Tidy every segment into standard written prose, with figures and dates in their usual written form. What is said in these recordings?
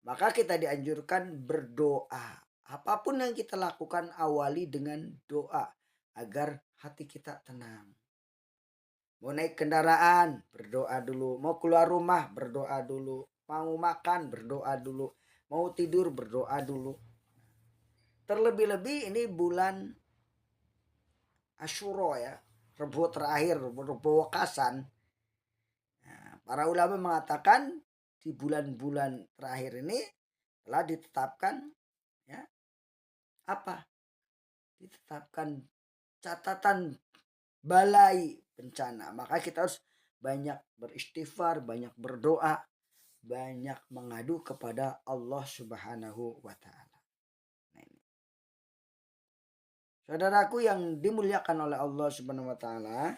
Maka kita dianjurkan berdoa. Apapun yang kita lakukan awali dengan doa agar hati kita tenang. Mau naik kendaraan, berdoa dulu. Mau keluar rumah, berdoa dulu. Mau makan, berdoa dulu. Mau tidur, berdoa dulu. Terlebih-lebih ini bulan Asyura ya. Rebo terakhir, Rebo Wakasan. Nah, para ulama mengatakan di bulan-bulan terakhir ini telah ditetapkan ya apa? Ditetapkan catatan balai bencana. Maka kita harus banyak beristighfar, banyak berdoa, banyak mengadu kepada Allah Subhanahu wa taala. Nah, ini. Saudaraku yang dimuliakan oleh Allah Subhanahu wa taala,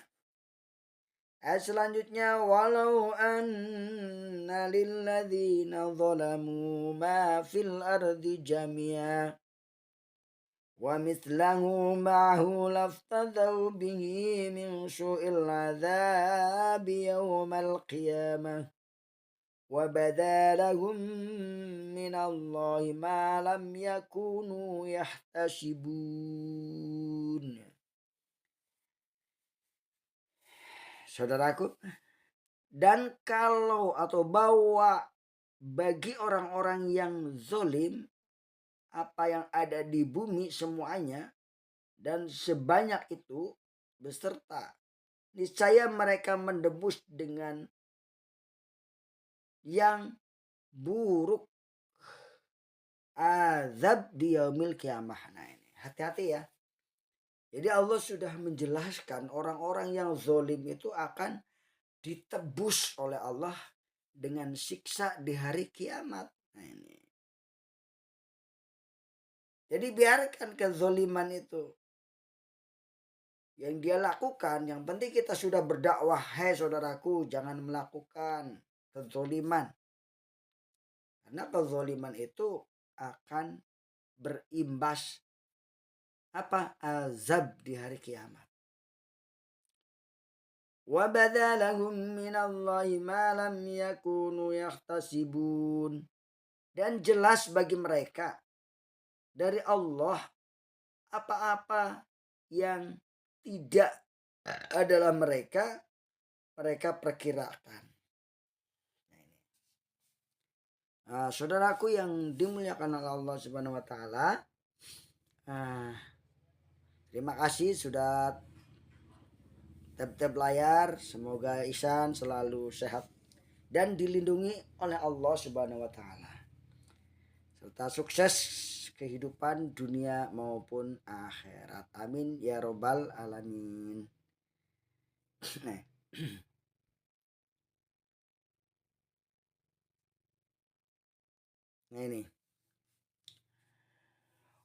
ayat selanjutnya walau anna lilladzina zalamu ma fil ardi jami'a wa mithlahu ma'ahu laftadau bihi min su'il adzabi yawmal qiyamah wa badalahum minallahi ma lam yakunu yahtasibun. Saudaraku, dan kalau atau bahwa bagi orang-orang yang zolim apa yang ada di bumi semuanya dan sebanyak itu beserta niscaya mereka mendebus dengan yang buruk azab di yaumil kiamah. Nah ini hati-hati ya. Jadi Allah sudah menjelaskan orang-orang yang zolim itu akan ditebus oleh Allah dengan siksa di hari kiamat. Nah ini. Jadi biarkan kezoliman itu yang dia lakukan. Yang penting kita sudah berdakwah. Hai saudaraku, jangan melakukan kezoliman. Karena kezoliman itu akan berimbas apa? Azab di hari kiamat. Wa badalahum minallahi ma lam yakunu yahtasibun. Dan jelas bagi mereka dari Allah apa-apa yang tidak adalah mereka perkirakan. Nah, saudaraku yang dimuliakan oleh Allah Subhanahu wa taala, terima kasih sudah tap-tap layar. Semoga Ihsan selalu sehat dan dilindungi oleh Allah Subhanahu wa taala. Serta sukses kehidupan dunia maupun akhirat. Amin ya robbal alamin. Nah. Nah ini.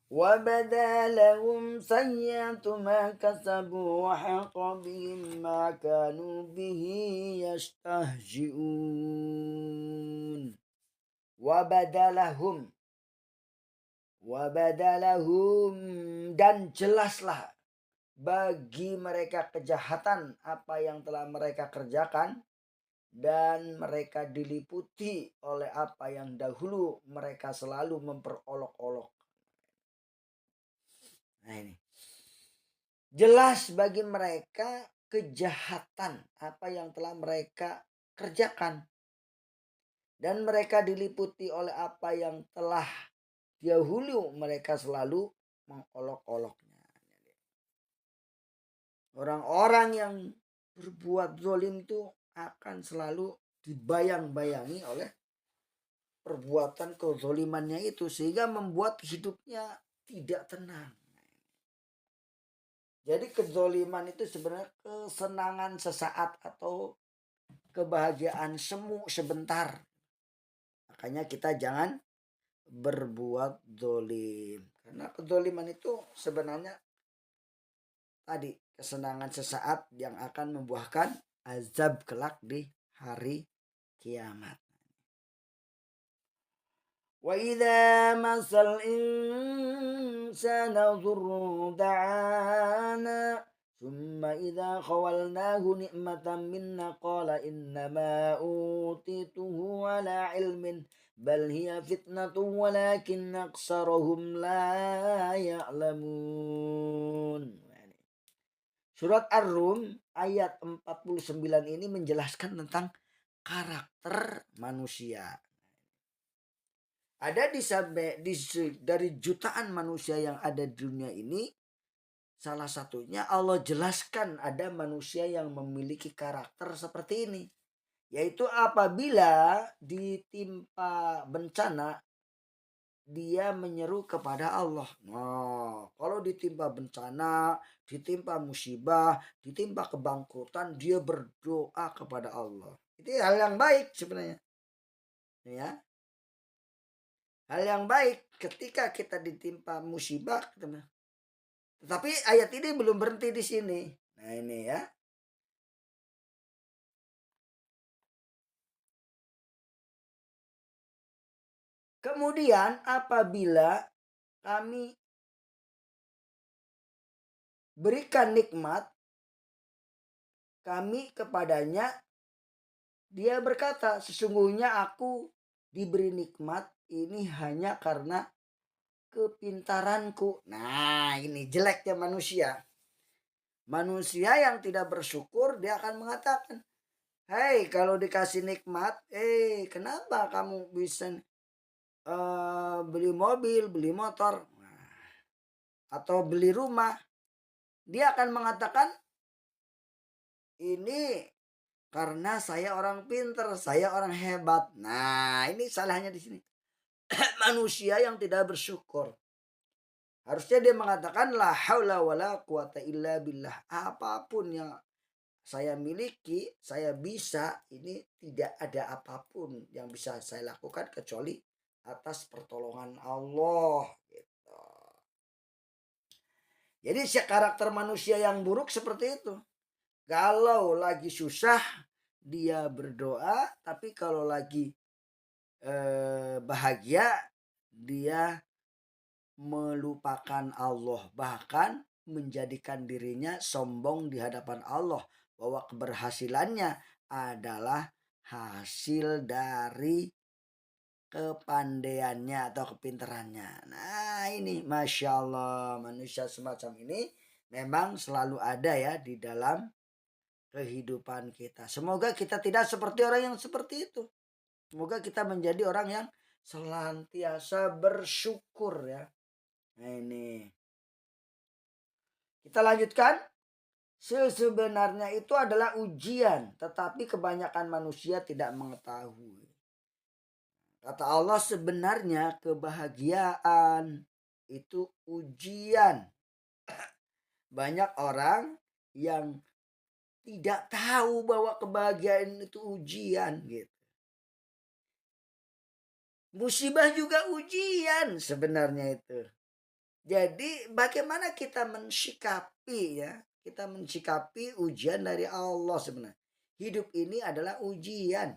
وَبَدَا لَهُمْ سَيِّئَاتُ مَا كَسَبُوا وَحَاقَ بِهِم مَّا كَانُوا بِهِ يَسْتَهْزِئُونَ وَبَدَا لَهُمْ dan jelaslah bagi mereka kejahatan apa yang telah mereka kerjakan dan mereka diliputi oleh apa yang dahulu mereka selalu memperolok-olok. Nah ini. Jelas bagi mereka kejahatan apa yang telah mereka kerjakan. Dan mereka diliputi oleh apa yang telah dahulu mereka selalu mengolok-oloknya. Orang-orang yang berbuat zalim itu akan selalu dibayang-bayangi oleh perbuatan kezolimannya itu. Sehingga membuat hidupnya tidak tenang. Jadi kezoliman itu sebenarnya kesenangan sesaat atau kebahagiaan semu sebentar. Makanya kita jangan berbuat zolim. Karena kezoliman itu sebenarnya tadi kesenangan sesaat yang akan membuahkan azab kelak di hari kiamat. وَإِذَا مَسَّ الْإِنسَانَ ضُرٌّ دَعَانَا ثُمَّ إِذَا خَوَلْنَاهُ نِعْمَةً مِنَّا قَالَ إِنَّمَا أُوتِيتُهُ عَلَى عِلْمٍ Bal hiya fitnatun walakin aksarahum la ya'lamun. Surat Ar-Rum ayat 49 ini menjelaskan tentang karakter manusia. Ada dari jutaan manusia yang ada di dunia ini, salah satunya Allah jelaskan ada manusia yang memiliki karakter seperti ini. Yaitu apabila ditimpa bencana, dia menyeru kepada Allah. Nah, kalau ditimpa bencana, ditimpa musibah, ditimpa kebangkrutan, dia berdoa kepada Allah. Itu hal yang baik sebenarnya. Ya, hal yang baik ketika kita ditimpa musibah. Tetapi ayat ini belum berhenti di sini. Nah ini ya. Kemudian apabila kami berikan nikmat kami kepadanya, dia berkata, sesungguhnya aku diberi nikmat ini hanya karena kepintaranku. Nah ini jeleknya manusia. Manusia yang tidak bersyukur dia akan mengatakan, hei kalau dikasih nikmat, kenapa kamu bisa beli mobil, beli motor, atau beli rumah? Dia akan mengatakan, ini karena saya orang pinter, saya orang hebat. Nah ini salahnya di sini. Manusia yang tidak bersyukur. Harusnya dia mengatakan la haula wala quwata illa billah. Apapun yang saya miliki, saya bisa, ini tidak ada apapun yang bisa saya lakukan kecuali atas pertolongan Allah. Gitu. Jadi karakter manusia yang buruk seperti itu. Kalau lagi susah dia berdoa, tapi kalau lagi bahagia dia melupakan Allah, bahkan menjadikan dirinya sombong di hadapan Allah bahwa keberhasilannya adalah hasil dari kepandaiannya atau kepintarannya. Nah ini Masya Allah, manusia semacam ini memang selalu ada ya di dalam kehidupan kita. Semoga kita tidak seperti orang yang seperti itu. Semoga kita menjadi orang yang senantiasa bersyukur ya. Nah ini. Kita lanjutkan. Sebenarnya itu adalah ujian, tetapi kebanyakan manusia tidak mengetahui. Kata Allah, sebenarnya kebahagiaan itu ujian. Banyak orang yang tidak tahu bahwa kebahagiaan itu ujian gitu. Musibah juga ujian sebenarnya itu. Jadi bagaimana kita mensikapi ya? Kita mensikapi ujian dari Allah sebenarnya. Hidup ini adalah ujian.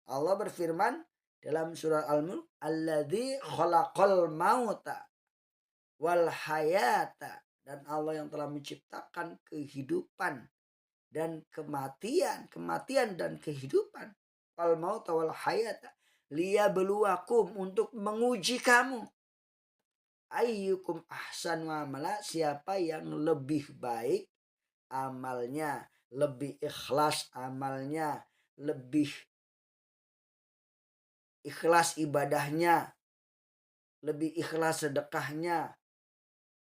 Allah berfirman dalam surah Al-Mulk, "Alladzi khalaqal mauta wal hayata." Dan Allah yang telah menciptakan kehidupan dan kematian, kematian dan kehidupan. Wal mauta wal hayata liyabluwakum, untuk menguji kamu. Ayyukum ahsanu amala, siapa yang lebih baik amalnya, lebih ikhlas amalnya, lebih ikhlas ibadahnya, lebih ikhlas sedekahnya,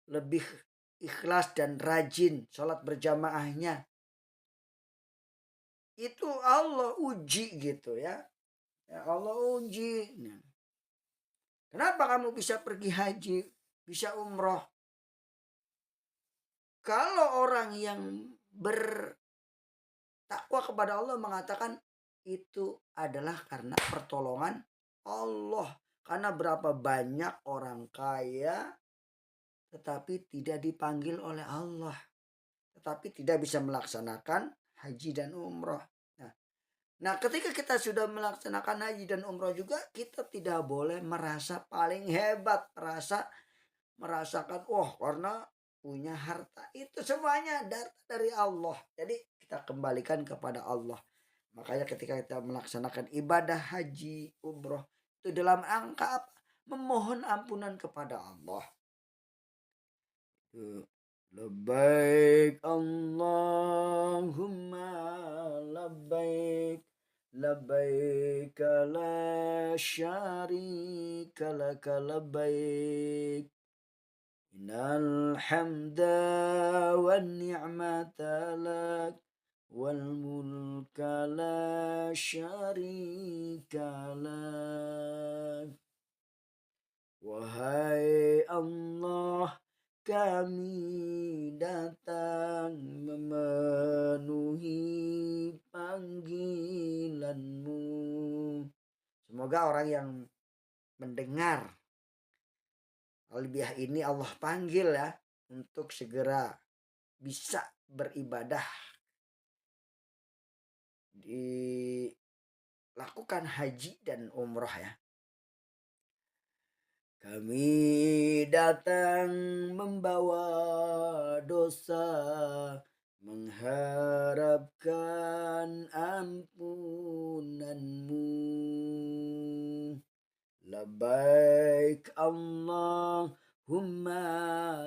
lebih ikhlas dan rajin sholat berjamaahnya. Itu Allah uji gitu ya. Ya Allah uji. Nah, kenapa kamu bisa pergi haji, bisa umroh? Kalau orang yang bertakwa kepada Allah mengatakan itu adalah karena pertolongan Allah. Karena berapa banyak orang kaya tetapi tidak dipanggil oleh Allah. Tetapi tidak bisa melaksanakan haji dan umroh. Nah, ketika kita sudah melaksanakan haji dan umroh juga, kita tidak boleh merasa paling hebat, merasakan karena punya harta. Itu semuanya dari Allah. Jadi kita kembalikan kepada Allah. Makanya ketika kita melaksanakan ibadah haji, umroh, Itu dalam rangka apa? Memohon ampunan kepada Allah. Labbaik Allahumma labbaik labbaik la syarika laka labbaik innal hamda wan ni'mata lak wal mulka la syarika lak. Wahai Allah, kami datang memenuhi panggilan-Mu. Semoga orang yang mendengar Albiah ini Allah panggil ya, untuk segera bisa beribadah, dilakukan haji dan umroh ya. Kami datang membawa dosa, mengharapkan ampunan-Mu. Labbaik Allahumma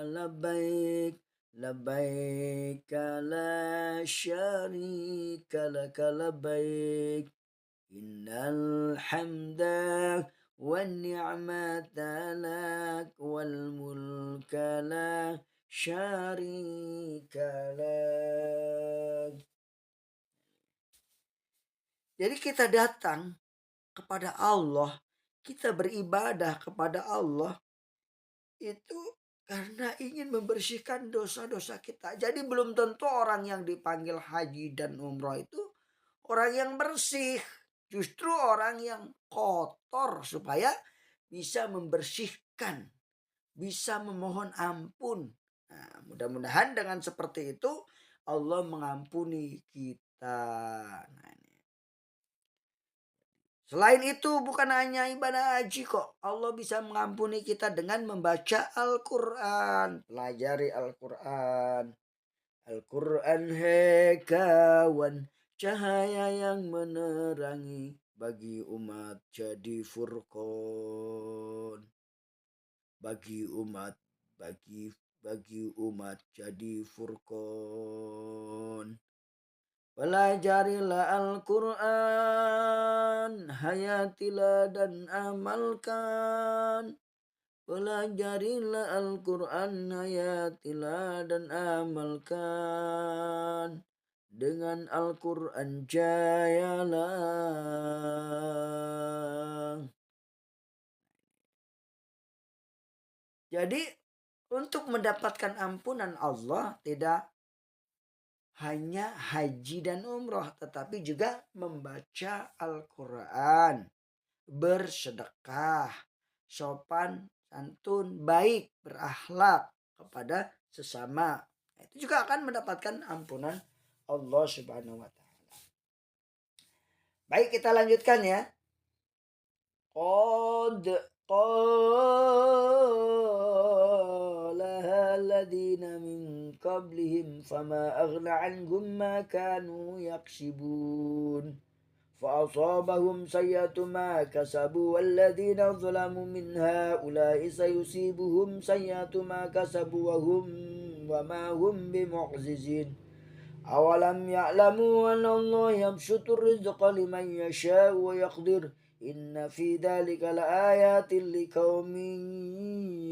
labbaik labbaik la syarika laka labbaik innal hamda wan ni'mata lak wal mulka la syarika lak. Jadi kita datang kepada Allah, kita beribadah kepada Allah itu karena ingin membersihkan dosa-dosa kita. Jadi belum tentu orang yang dipanggil haji dan umroh itu orang yang bersih. Justru orang yang kotor supaya bisa membersihkan, bisa memohon ampun. Nah, mudah-mudahan dengan seperti itu Allah mengampuni kita. Nah, selain itu bukan hanya ibadah haji kok. Allah bisa mengampuni kita dengan membaca Al-Quran. Pelajari Al-Quran. Al-Quran hai kawan, cahaya yang menerangi bagi umat jadi furqan. Bagi umat jadi furqan. Pelajarilah Al-Quran, hayatilah dan amalkan. Pelajarilah Al-Quran, hayatilah dan amalkan. Dengan Al-Quran jayalah. Jadi untuk mendapatkan ampunan Allah tidak hanya haji dan umroh, tetapi juga membaca Al-Quran, bersedekah, sopan, santun, baik, berakhlak kepada sesama. Itu juga akan mendapatkan ampunan Allah Subhanahu wa taala. Baik, kita lanjutkan ya. Qad qalaha alladhina min qablihim fama aghna anhum ma kanu yaksibun. فأصابهم سيئة ما كسبوا والذين ظلموا من هؤلاء سيصيبهم سيئة ما كسبوا وما هم بمعجزين أولم يعلموا أن الله يبسط الرزق لمن يشاء ويقدر إن في ذلك لآيات لقوم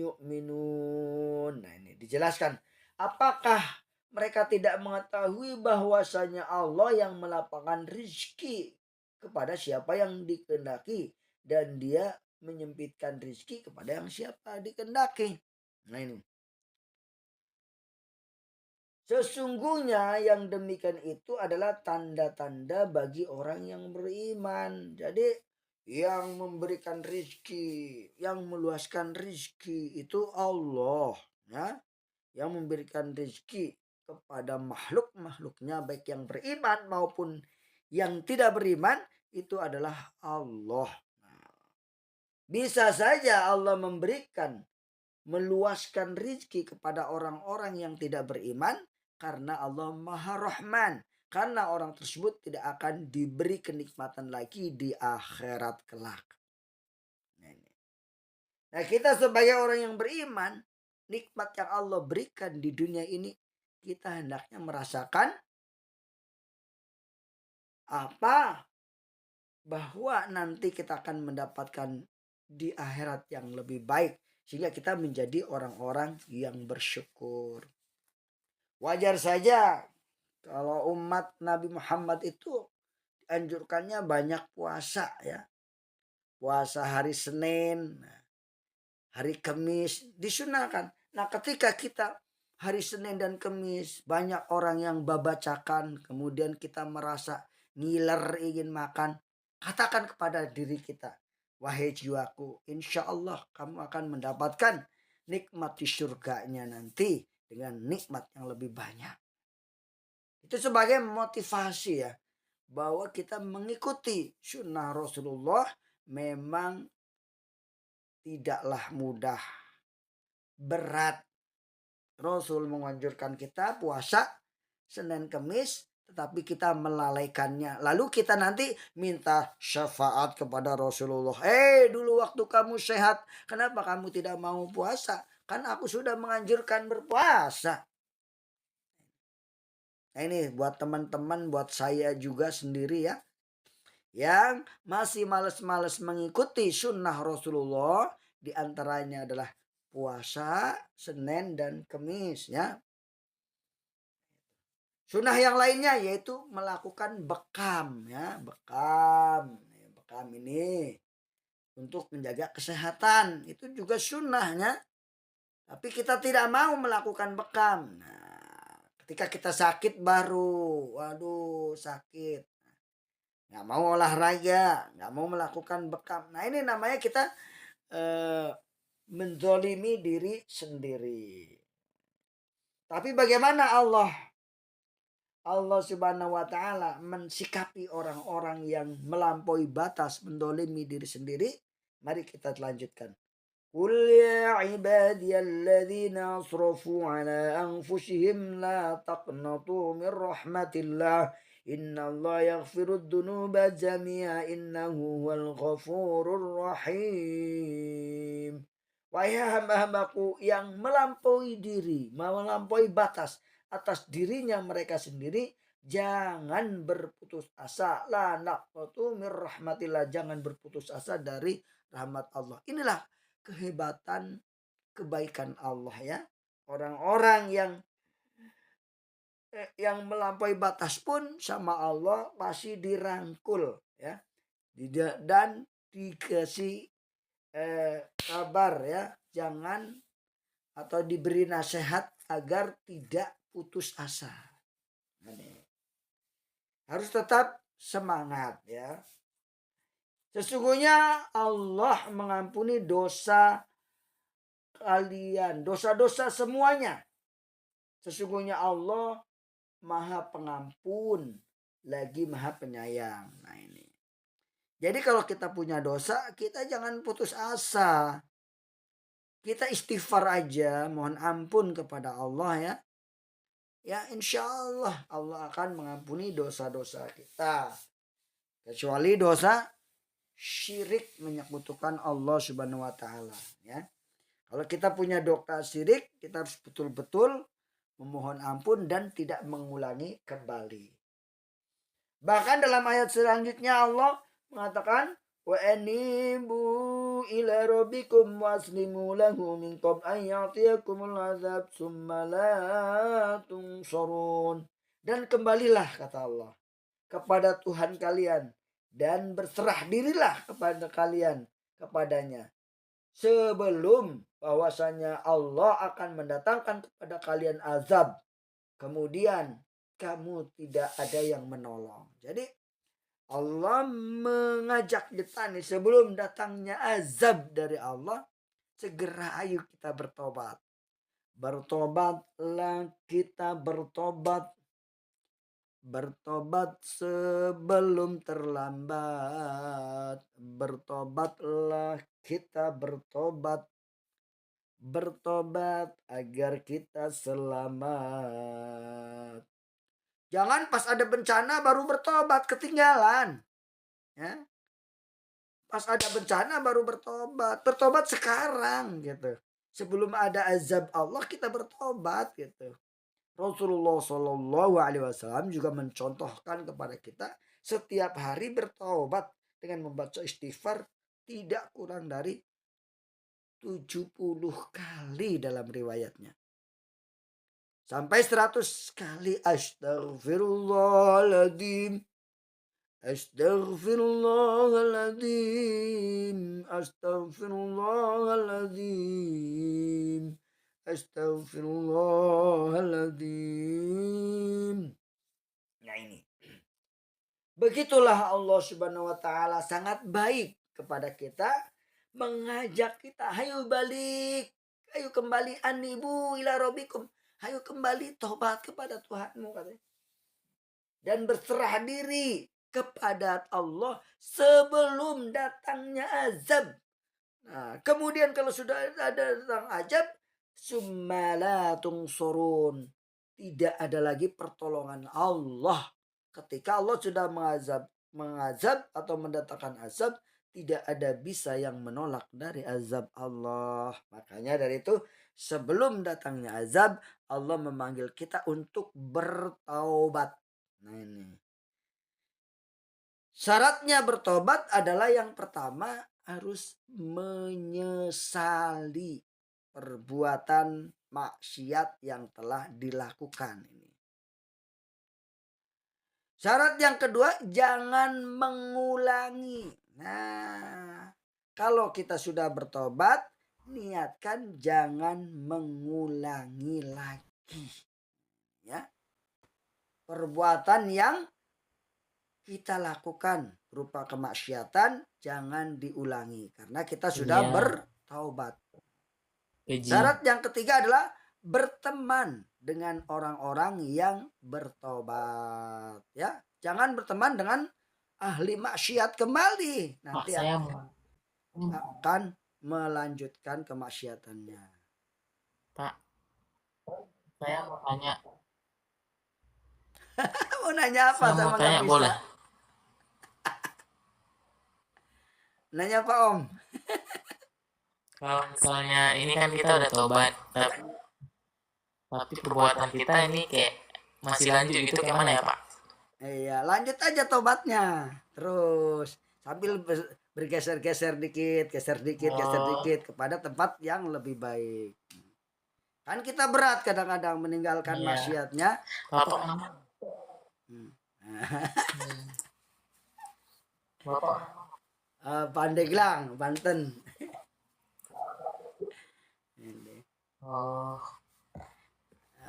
يؤمنون. Nah, ini dijelaskan. Apakah mereka tidak mengetahui bahwasanya Allah yang melapangkan rizki kepada siapa yang dikehendaki dan dia menyempitkan rizki kepada yang siapa dikehendaki. Nah ini. Sesungguhnya yang demikian itu adalah tanda-tanda bagi orang yang beriman. Jadi yang memberikan rizki, yang meluaskan rizki itu Allah. Ya. Yang memberikan rizki kepada makhluk-makhluknya baik yang beriman maupun yang tidak beriman itu adalah Allah. Bisa saja Allah memberikan, meluaskan rizki kepada orang-orang yang tidak beriman karena Allah Maha Rahman. Karena orang tersebut tidak akan diberi kenikmatan lagi di akhirat kelak. Nah, kita sebagai orang yang beriman, nikmat yang Allah berikan di dunia ini, kita hendaknya merasakan apa? Bahwa nanti kita akan mendapatkan di akhirat yang lebih baik. Sehingga kita menjadi orang-orang yang bersyukur. Wajar saja kalau umat Nabi Muhammad itu anjurkannya banyak puasa ya. Puasa hari Senin, hari Kamis disunahkan. Nah, ketika kita hari Senin dan Kamis banyak orang yang babacakan, kemudian kita merasa ngiler ingin makan, katakan kepada diri kita, wahai jiwaku, insya Allah kamu akan mendapatkan nikmat di surganya nanti dengan nikmat yang lebih banyak. Itu sebagai motivasi ya, bahwa kita mengikuti sunnah Rasulullah memang tidaklah mudah, berat. Rasul menganjurkan kita puasa Senin Kemis, tetapi kita melalaikannya. Lalu kita nanti minta syafaat kepada Rasulullah. Dulu waktu kamu sehat, kenapa kamu tidak mau puasa? Kan aku sudah menganjurkan berpuasa. Nah, ini buat teman-teman, buat saya juga sendiri ya, yang masih males-males mengikuti sunnah Rasulullah, diantaranya adalah puasa Senin dan Kemis ya. Sunnah yang lainnya yaitu melakukan bekam ya, bekam. Bekam ini untuk menjaga kesehatan, itu juga sunnahnya. Tapi kita tidak mau melakukan bekam. Nah, ketika kita sakit baru, waduh sakit, nggak mau olahraga, nggak mau melakukan bekam. Nah, ini namanya kita menzolimi diri sendiri. Tapi bagaimana Allah Subhanahu wa taala mensikapi orang-orang yang melampaui batas, mendolimi diri sendiri? Mari kita lanjutkan. Qul ya ibadiyalladzina asrafu ala anfusihim la taqnatu min rahmatillah. Innallaha yaghfirud dzunuba jami'a innahu huwal ghafurur rahim. Wahai hamba-hambaku yang melampaui diri, melampaui batas atas dirinya mereka sendiri, jangan berputus asa. La naqnatu min rahmatillah, jangan berputus asa dari rahmat Allah. Inilah kehebatan kebaikan Allah ya. Orang-orang yang melampaui batas pun sama Allah masih dirangkul ya. Dan dikasih kabar ya, jangan atau diberi nasihat agar tidak putus asa. Harus tetap semangat ya. Sesungguhnya Allah mengampuni dosa kalian, dosa-dosa semuanya. Sesungguhnya Allah Maha Pengampun lagi Maha Penyayang. Nah, ini. Jadi kalau kita punya dosa, kita jangan putus asa. Kita istighfar aja, mohon ampun kepada Allah ya. Ya, insya Allah Allah akan mengampuni dosa-dosa kita. Kecuali dosa syirik, menyekutukan Allah Subhanahu wa taala ya. Kalau kita punya dosa syirik, kita harus betul-betul memohon ampun dan tidak mengulangi kembali. Bahkan dalam ayat selanjutnya Allah mengatakan, wa anibu ila rabbikum waslimu lahu min qabl an ya'tiyakumul azab tsumma la tunsarun. Dan kembalilah, kata Allah, kepada Tuhan kalian dan berserah dirilah kepada kalian kepadanya sebelum bahwasanya Allah akan mendatangkan kepada kalian azab, kemudian kamu tidak ada yang menolong. Jadi Allah mengajak kita nih, sebelum datangnya azab dari Allah, segera ayo kita bertobat. Bertobatlah kita, bertobat. Bertobat sebelum terlambat. Bertobatlah kita, bertobat. Bertobat agar kita selamat. Jangan pas ada bencana baru bertobat, ketinggalan. Ya. Pas ada bencana baru bertobat. Bertobat sekarang gitu. Sebelum ada azab Allah kita bertobat gitu. Rasulullah Shallallahu Alaihi Wasallam juga mencontohkan kepada kita setiap hari bertobat dengan membaca istighfar tidak kurang dari 70 kali dalam riwayatnya. Sampai 100 kali astagfirullahaladzim. Astaghfirullahaladzim. Astaghfirullahaladzim. Astaghfirullahaladzim. Nah ini. Begitulah Allah Subhanahu wa taala sangat baik kepada kita, mengajak kita, "Hayo balik, ayo kembali anibu ila rabbikum." Hayo kembali tobat kepada Tuhanmu katanya. Dan berserah diri kepada Allah sebelum datangnya azab. Nah, kemudian kalau sudah ada datang azab, summala tungsurun. Tidak ada lagi pertolongan Allah. Ketika Allah sudah mengazab atau mendatangkan azab, tidak ada bisa yang menolak dari azab Allah. Makanya dari itu sebelum datangnya azab, Allah memanggil kita untuk bertaubat. Nah ini. Syaratnya bertobat adalah yang pertama harus menyesali perbuatan maksiat yang telah dilakukan ini. Syarat yang kedua, jangan mengulangi. Nah, kalau kita sudah bertobat, niatkan jangan mengulangi lagi. Ya. Perbuatan yang kita lakukan berupa kemaksiatan jangan diulangi karena kita sudah bertaubat. Syarat yang ketiga adalah berteman dengan orang-orang yang bertobat, ya. Jangan berteman dengan ahli maksiat kembali, nanti akan melanjutkan kemaksiatannya. Pak, saya mau tanya. Mau nanya apa Saya sama mau tanya Kak Bisa? boleh? Nanya apa Om? Kalau misalnya ini kan kita udah tobat, tapi perbuatan kita ini kayak masih lanjut gitu, kayak mana ya Pak? Iya, lanjut aja tobatnya. Terus sambil bergeser-geser dikit, geser dikit kepada tempat yang lebih baik. Kan kita berat kadang-kadang meninggalkan maksiatnya. Bapak nama? Bapak? Pandeglang, Banten. Oh.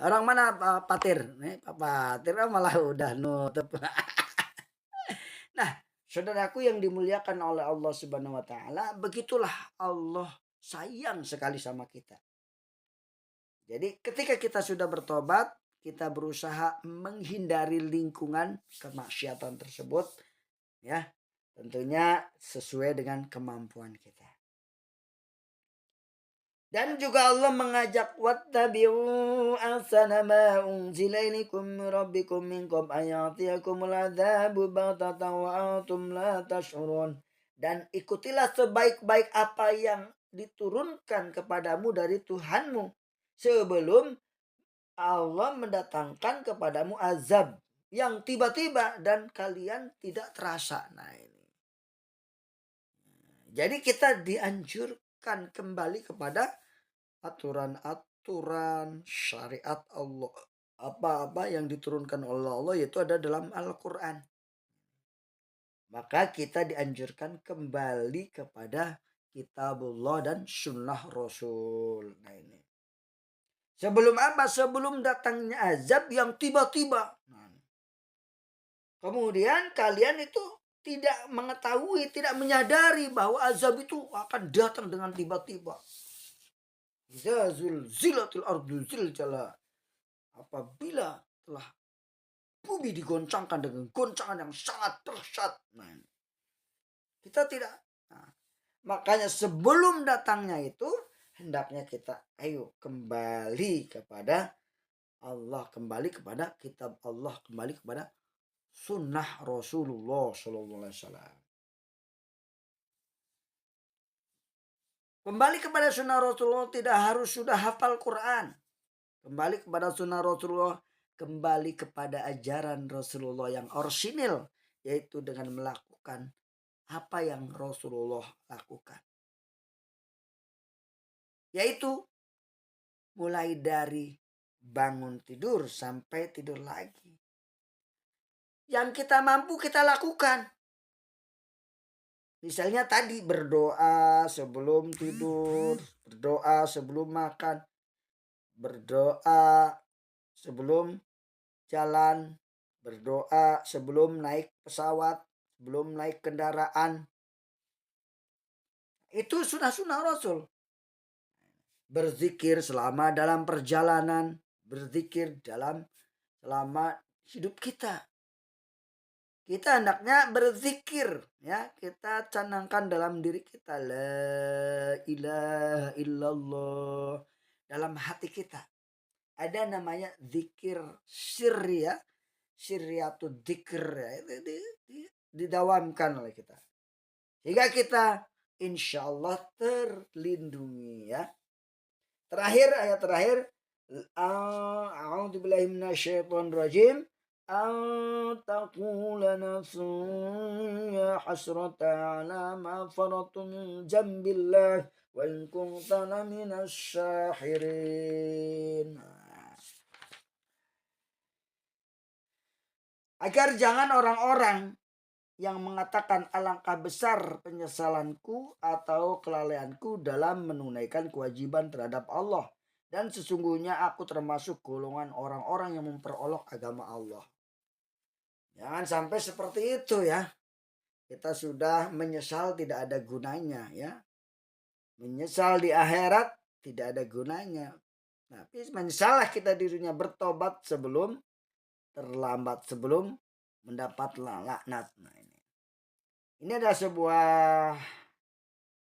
Orang mana Pak Patir? Pak Patir malah udah nutup. Nah, saudaraku yang dimuliakan oleh Allah Subhanahu wa taala, begitulah Allah sayang sekali sama kita. Jadi ketika kita sudah bertobat, kita berusaha menghindari lingkungan kemaksiatan tersebut, ya. Tentunya sesuai dengan kemampuan kita. Dan juga Allah mengajak wattabi'u ahsana ma unzila ilaikum min rabbikum min qabl an ya'tiyakumul adzabu baghtatan wa antum la tash'urun. Dan ikutilah sebaik-baik apa yang diturunkan kepadamu dari Tuhanmu sebelum Allah mendatangkan kepadamu azab yang tiba-tiba dan kalian tidak terasa. Nah ini. Jadi kita dianjurkan kembali kepada aturan-aturan syariat Allah. Apa-apa yang diturunkan oleh Allah yaitu ada dalam Al-Quran. Maka kita dianjurkan kembali kepada kitabullah dan sunnah Rasul. Nah ini. Sebelum apa? Sebelum datangnya azab yang tiba-tiba. Kemudian kalian itu tidak mengetahui, tidak menyadari bahwa azab itu akan datang dengan tiba-tiba. Zilzilatil ardu zilzala. Apabila telah bumi digoncangkan dengan goncangan yang sangat dahsyat. Nah, kita tidak. Nah, makanya sebelum datangnya itu hendaknya kita ayo kembali kepada Allah, kembali kepada kitab Allah, kembali kepada sunnah Rasulullah Sallallahu Alaihi Wasallam. Kembali kepada sunnah Rasulullah tidak harus sudah hafal Quran. Kembali kepada sunnah Rasulullah, kembali kepada ajaran Rasulullah yang orisinil, yaitu dengan melakukan apa yang Rasulullah lakukan. Yaitu mulai dari bangun tidur sampai tidur lagi. Yang kita mampu kita lakukan. Misalnya tadi berdoa sebelum tidur, berdoa sebelum makan, berdoa sebelum jalan, berdoa sebelum naik pesawat, sebelum naik kendaraan. Itu sunnah-sunnah Rasul. Berzikir selama dalam perjalanan, berzikir selama hidup kita. Kita hendaknya berzikir, ya, kita canangkan dalam diri kita la ilaha illallah dalam hati kita. Ada namanya zikir sirri, ya, sirriatul dzikir, ya, itu didawamkan oleh kita. Sehingga kita insya Allah terlindungi, ya. Terakhir, ayat terakhir, a'udzubillahi minasyaitonirrajim. An taqula nafsun ya hasrata ala ma faratu min jambillah wa in kunta laminas syahirin. Agar jangan orang-orang yang mengatakan alangkah besar penyesalanku atau kelalaianku dalam menunaikan kewajiban terhadap Allah. Dan sesungguhnya aku termasuk golongan orang-orang yang memperolok agama Allah. Jangan sampai seperti itu, ya. Kita sudah menyesal tidak ada gunanya, ya. Menyesal di akhirat tidak ada gunanya. Tapi menyesallah kita di dunia, bertobat sebelum terlambat, sebelum mendapat laknat. Nah, ini adalah sebuah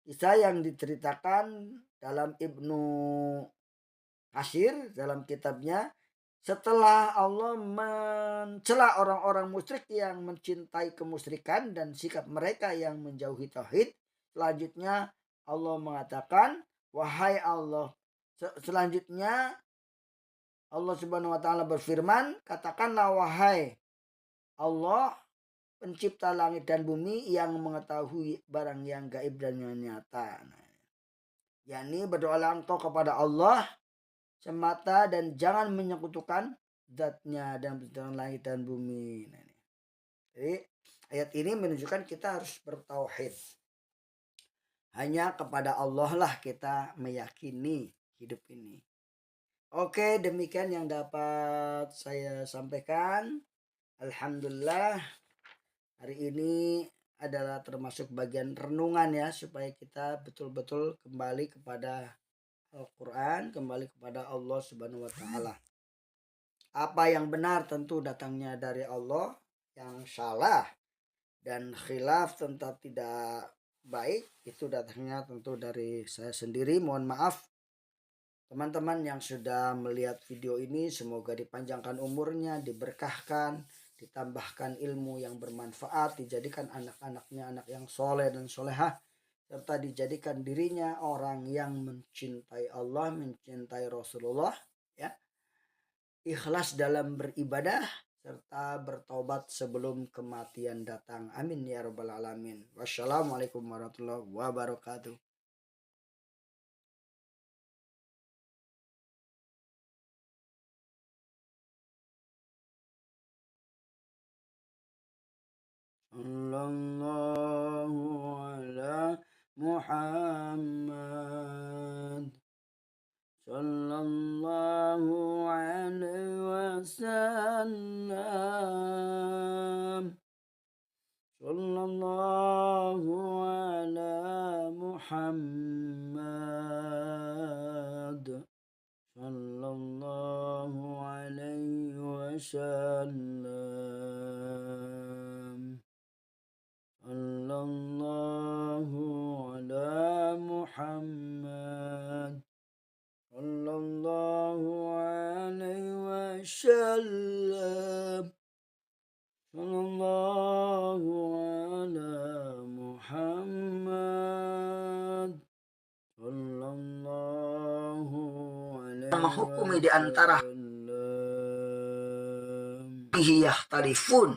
kisah yang diceritakan dalam Ibnu Katsir dalam kitabnya. Setelah Allah mencela orang-orang musyrik yang mencintai kemusyrikan dan sikap mereka yang menjauhi tauhid, selanjutnya Allah mengatakan, wahai Allah, selanjutnya Allah Subhanahu wa taala berfirman, katakanlah wahai Allah, pencipta langit dan bumi yang mengetahui barang yang gaib dan yang nyata. yakni berdoalah engkau kepada Allah semata dan jangan menyekutukan zatnya dan penciptaan langit dan bumi. Jadi ayat ini menunjukkan kita harus bertauhid. Hanya kepada Allah lah kita meyakini hidup ini. Oke, demikian yang dapat saya sampaikan. Alhamdulillah, hari ini adalah termasuk bagian renungan, ya, supaya kita betul-betul kembali kepada Al-Quran, kembali kepada Allah Subhanahu wa taala. Apa yang benar tentu datangnya dari Allah, yang salah dan khilaf tentang tidak baik itu datangnya tentu dari saya sendiri. Mohon maaf teman-teman yang sudah melihat video ini, semoga dipanjangkan umurnya, diberkahkan, ditambahkan ilmu yang bermanfaat, dijadikan anak-anaknya anak yang soleh dan solehah, serta dijadikan dirinya orang yang mencintai Allah, mencintai Rasulullah, ya, ikhlas dalam beribadah, serta bertobat sebelum kematian datang. Amin ya rabbal alamin. Wassalamualaikum warahmatullahi wabarakatuh. Sallallahu ala Muhammad. Sallallahu alaihi wasallam. Sallallahu ala Muhammad. Sallallahu alaihi wasallam. Sallallahu ala Muhammad. Sallallahu alaihi wasallam. Sallallahu ala Muhammad. menghukumi di antara talifun